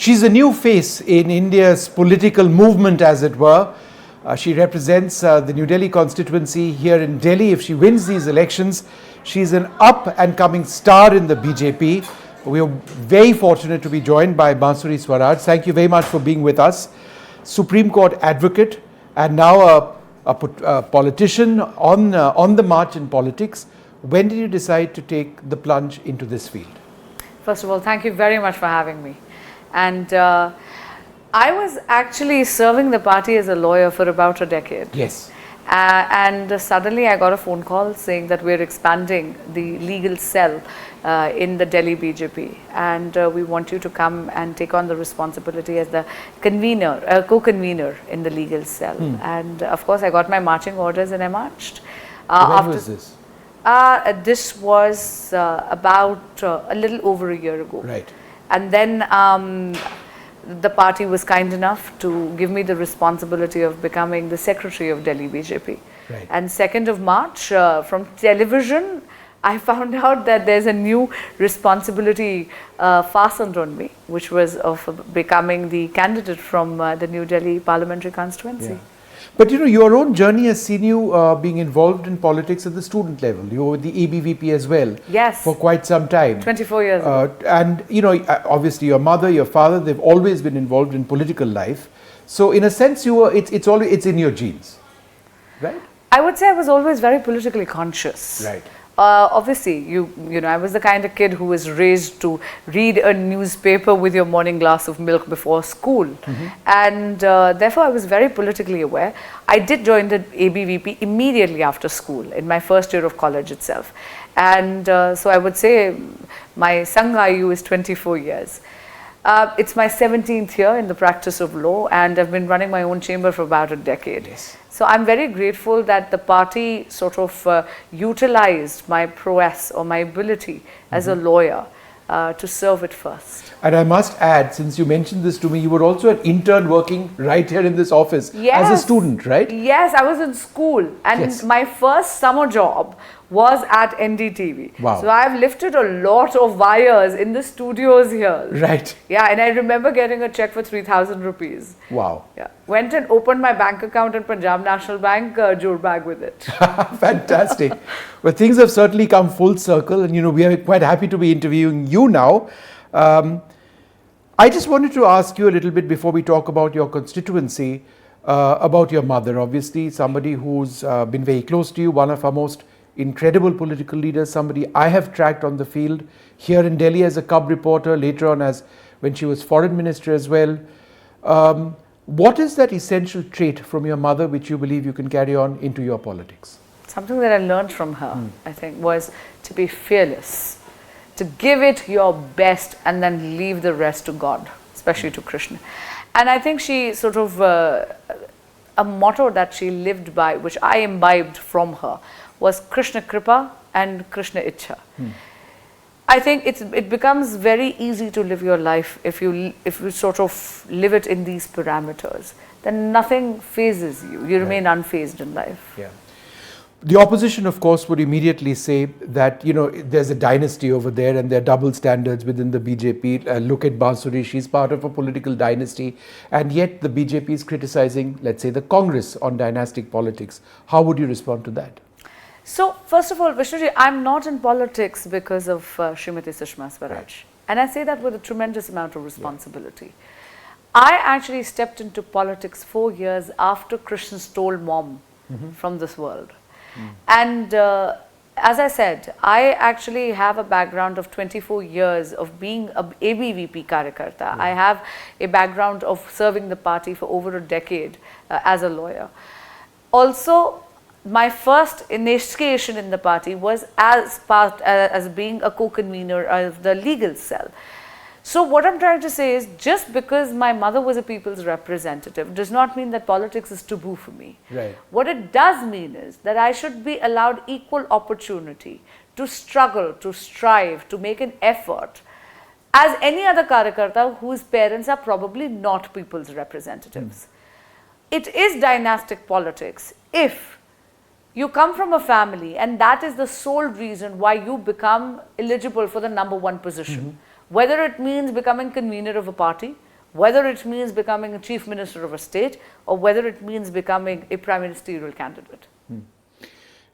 She's a new face in India's political movement, as it were. She represents the New Delhi constituency here in Delhi. If she wins these elections, she's an up-and-coming star in the BJP. We are very fortunate to be joined by Bansuri Swaraj. Thank you very much for being with us. Supreme Court advocate and now a politician on the march in politics. When did you decide to take the plunge into this field? First of all, thank you very much for having me. And I was actually serving the party as a lawyer for about a decade. Yes. And suddenly I got a phone call saying that we're expanding the legal cell in the Delhi BJP, and we want you to come and take on the responsibility as the convener, co-convener in the legal cell. And of course I got my marching orders and I marched. When was this? This was about a little over a year ago. Right. And then the party was kind enough to give me the responsibility of becoming the secretary of Delhi BJP. Right. And 2nd of March, from television, I found out that there's a new responsibility fastened on me, which was of becoming the candidate from the New Delhi parliamentary constituency. Yeah. But you know, your own journey has seen you being involved in politics at the student level. You were with the ABVP as well. Yes. For quite some time. 24 years ago. And you know, obviously your mother, your father, they've always been involved in political life. So in a sense, you were, it's in your genes, right? I would say I was always very politically conscious. Right. Obviously, you know, I was the kind of kid who was raised to read a newspaper with your morning glass of milk before school. And therefore, I was very politically aware. I did join the ABVP immediately after school, in my first year of college itself. And so I would say my Sangayu is 24 years. It's my 17th year in the practice of law, and I've been running my own chamber for about a decade. Yes. So I'm very grateful that the party sort of utilized my prowess or my ability as a lawyer to serve it first. And I must add, since you mentioned this to me, you were also an intern working right here in this office as a student, right? Yes, I was in school, and my first summer job was at NDTV. Wow. So I've lifted a lot of wires in the studios here. Right. Yeah, and I remember getting a check for 3,000 rupees. Wow. Yeah. Went and opened my bank account in Punjab National Bank, jur bag with it. Fantastic. Well, things have certainly come full circle, and you know, we are quite happy to be interviewing you now. I just wanted to ask you a little bit before we talk about your constituency, about your mother. Obviously, somebody who's been very close to you, one of our most incredible political leaders, somebody I have tracked on the field here in Delhi as a cub reporter, later on as when she was foreign minister as well. What is that essential trait from your mother which you believe you can carry on into your politics? Something that I learned from her, I think, was to be fearless, to give it your best and then leave the rest to God, especially to Krishna. And I think she sort of, a motto that she lived by, which I imbibed from her, was Krishna Kripa and Krishna Ichha. I think it becomes very easy to live your life if you sort of live it in these parameters. Then nothing phases you. You remain unfazed in life. Yeah. The opposition, of course, would immediately say that, you know, there's a dynasty over there and there are double standards within the BJP. Look at Bansuri, she's part of a political dynasty. And yet the BJP is criticizing, let's say, the Congress on dynastic politics. How would you respond to that? So, first of all, Vishnuji, I'm not in politics because of Srimati Sushma Swaraj. Right. And I say that with a tremendous amount of responsibility. I actually stepped into politics 4 years after Krishna stole mom from this world. And as I said, I actually have a background of 24 years of being a ABVP Karyakarta. I have a background of serving the party for over a decade as a lawyer. Also, my first initiation in the party was as being a co-convener of the legal cell. So what I'm trying to say is, just because my mother was a people's representative does not mean that politics is taboo for me. Right. What it does mean is that I should be allowed equal opportunity to struggle, to strive, to make an effort as any other Karyakarta whose parents are probably not people's representatives. It is dynastic politics if you come from a family and that is the sole reason why you become eligible for the #1 position. Whether it means becoming convener of a party, whether it means becoming a chief minister of a state or whether it means becoming a prime ministerial candidate.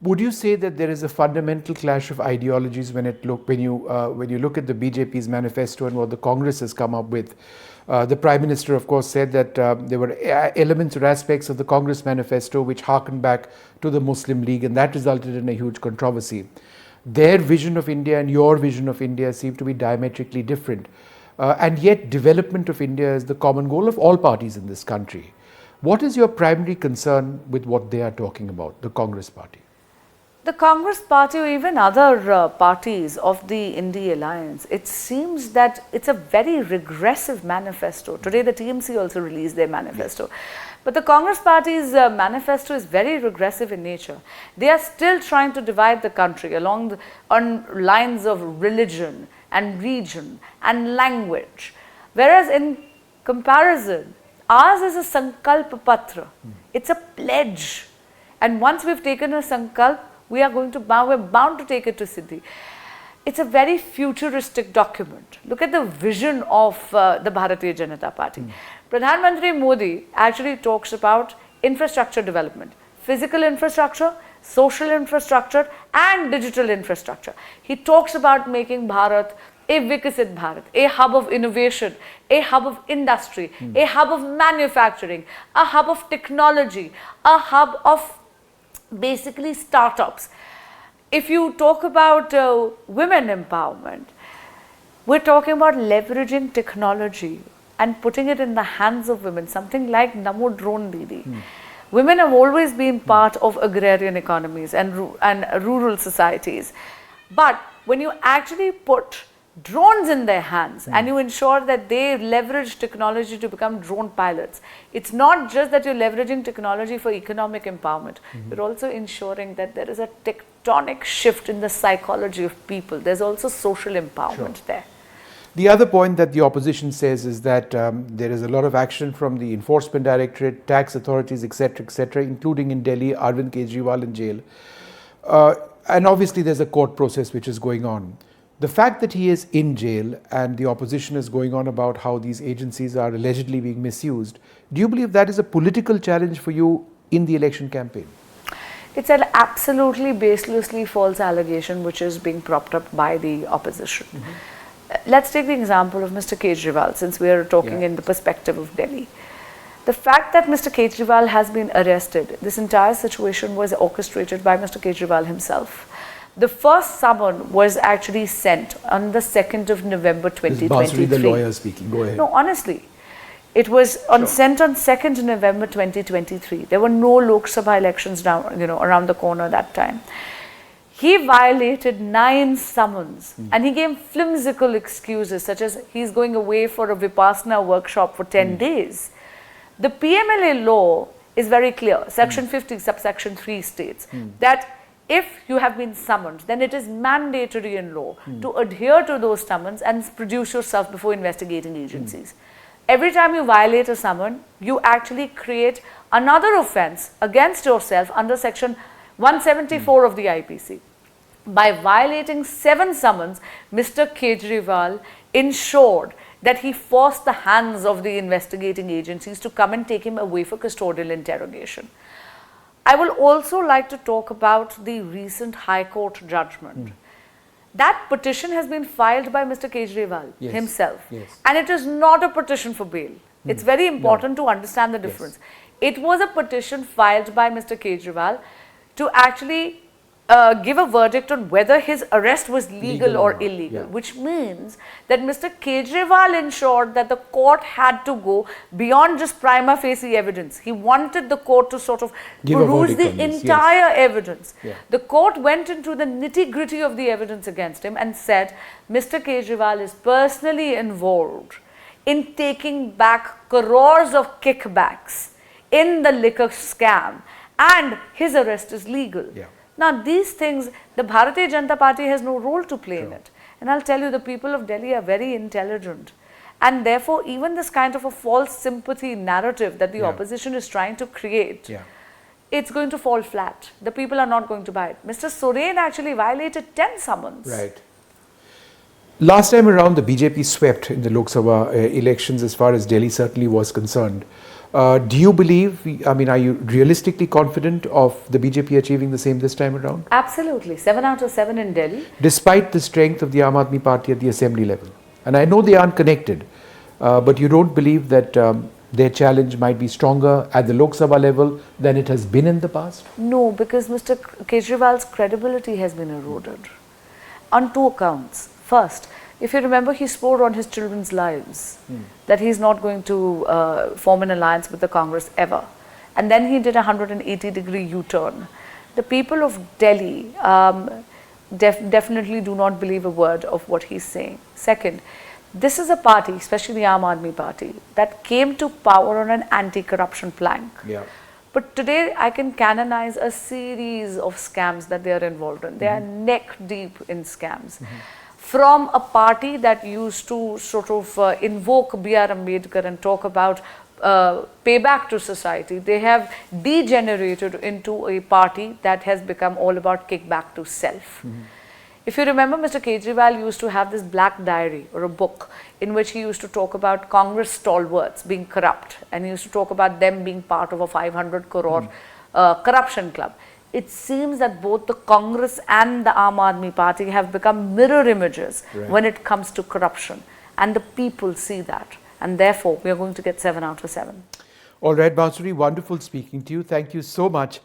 Would you say that there is a fundamental clash of ideologies when you look at the BJP's manifesto and what the Congress has come up with? The Prime Minister, of course, said that there were elements or aspects of the Congress manifesto which harkened back to the Muslim League, and that resulted in a huge controversy. Their vision of India and your vision of India seem to be diametrically different. And yet, development of India is the common goal of all parties in this country. What is your primary concern with what they are talking about, the Congress party? The Congress party or even other parties of the India alliance, it seems that it's a very regressive manifesto. Today the TMC also released their manifesto. But the Congress party's manifesto is very regressive in nature. They are still trying to divide the country on lines of religion and region and language. Whereas in comparison, ours is a Sankalp Patra. It's a pledge. And once we've taken a Sankalp, we're bound to take it to Siddhi. It's a very futuristic document. Look at the vision of the Bhartiya Janata Party. Pradhan Mantri Modi actually talks about infrastructure development, physical infrastructure, social infrastructure and digital infrastructure. He talks about making Bharat a Vikasit Bharat, a hub of innovation, a hub of industry, a hub of manufacturing, a hub of technology, a hub of basically startups. If you talk about women empowerment, we're talking about leveraging technology and putting it in the hands of women, something like Namo Drone Didi. Women have always been part of agrarian economies and rural societies. But when you actually put drones in their hands and you ensure that they leverage technology to become drone pilots, it's not just that you're leveraging technology for economic empowerment, you're also ensuring that there is a tectonic shift in the psychology of people. There's also social empowerment there. The other point that the opposition says is that there is a lot of action from the enforcement directorate, tax authorities, etc., including in Delhi, Arvind Kejriwal in jail. And obviously there's a court process which is going on. The fact that he is in jail and the opposition is going on about how these agencies are allegedly being misused, do you believe that is a political challenge for you in the election campaign? It's an absolutely baselessly false allegation which is being propped up by the opposition. Let's take the example of Mr. Kejriwal, since we are talking in the perspective of Delhi. The fact that Mr. Kejriwal has been arrested, this entire situation was orchestrated by Mr. Kejriwal himself. The first summon was actually sent on the 2nd of November 2023. Bansuri, the lawyer speaking. Go ahead. No, honestly, it was sent on 2nd November 2023. There were no Lok Sabha elections around the corner that time. He violated 9 summons and he gave flimsical excuses such as he's going away for a Vipassana workshop for 10 days. The PMLA law is very clear. Section 50, subsection 3 states that if you have been summoned, then it is mandatory in law to adhere to those summons and produce yourself before investigating agencies. Every time you violate a summon, you actually create another offense against yourself under section 174 of the IPC. By violating 7 summons, Mr. Kejriwal ensured that he forced the hands of the investigating agencies to come and take him away for custodial interrogation. I will also like to talk about the recent High Court judgment. That petition has been filed by Mr. Kejriwal himself. And it is not a petition for bail. It's very important to understand the difference. It was a petition filed by Mr. Kejriwal to actually give a verdict on whether his arrest was legal or illegal, which means that Mr. Kejriwal ensured that the court had to go beyond just prima facie evidence. He wanted the court to sort of peruse the entire evidence. The court went into the nitty-gritty of the evidence against him and said, Mr. Kejriwal is personally involved in taking back crores of kickbacks in the liquor scam, and his arrest is legal. Now these things, the Bhartiya Janata Party has no role to play in it. And I'll tell you, the people of Delhi are very intelligent. And therefore, even this kind of a false sympathy narrative that the opposition is trying to create, it's going to fall flat. The people are not going to buy it. Mr. Soren actually violated 10 summons. Last time around, the BJP swept in the Lok Sabha elections as far as Delhi certainly was concerned. Do you believe, I mean, are you realistically confident of the BJP achieving the same this time around? Absolutely. 7 out of 7 in Delhi. Despite the strength of the Aam Aadmi Party at the assembly level. And I know they aren't connected, but you don't believe that their challenge might be stronger at the Lok Sabha level than it has been in the past? No, because Mr. Kejriwal's credibility has been eroded on 2 accounts. First, if you remember, he swore on his children's lives that he's not going to form an alliance with the Congress ever. And then he did a 180-degree U-turn. The people of Delhi definitely do not believe a word of what he's saying. Second, this is a party, especially the Aam Aadmi Party, that came to power on an anti-corruption plank. Yeah. But today I can canonize a series of scams that they are involved in. They are neck deep in scams. From a party that used to sort of invoke B.R. Ambedkar and talk about payback to society, they have degenerated into a party that has become all about kickback to self. If you remember, Mr. Kejriwal used to have this black diary or a book in which he used to talk about Congress stalwarts being corrupt, and he used to talk about them being part of a 500 crore corruption club. It seems that both the Congress and the Aam Aadmi Party have become mirror images when it comes to corruption, and the people see that, and therefore we are going to get 7 out of 7. All right, Bansuri, wonderful speaking to you. Thank you so much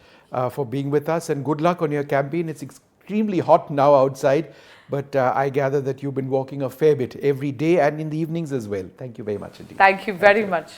for being with us, and good luck on your campaign. It's extremely hot now outside, but I gather that you've been walking a fair bit every day and in the evenings as well. Thank you very much indeed. Thank you very much.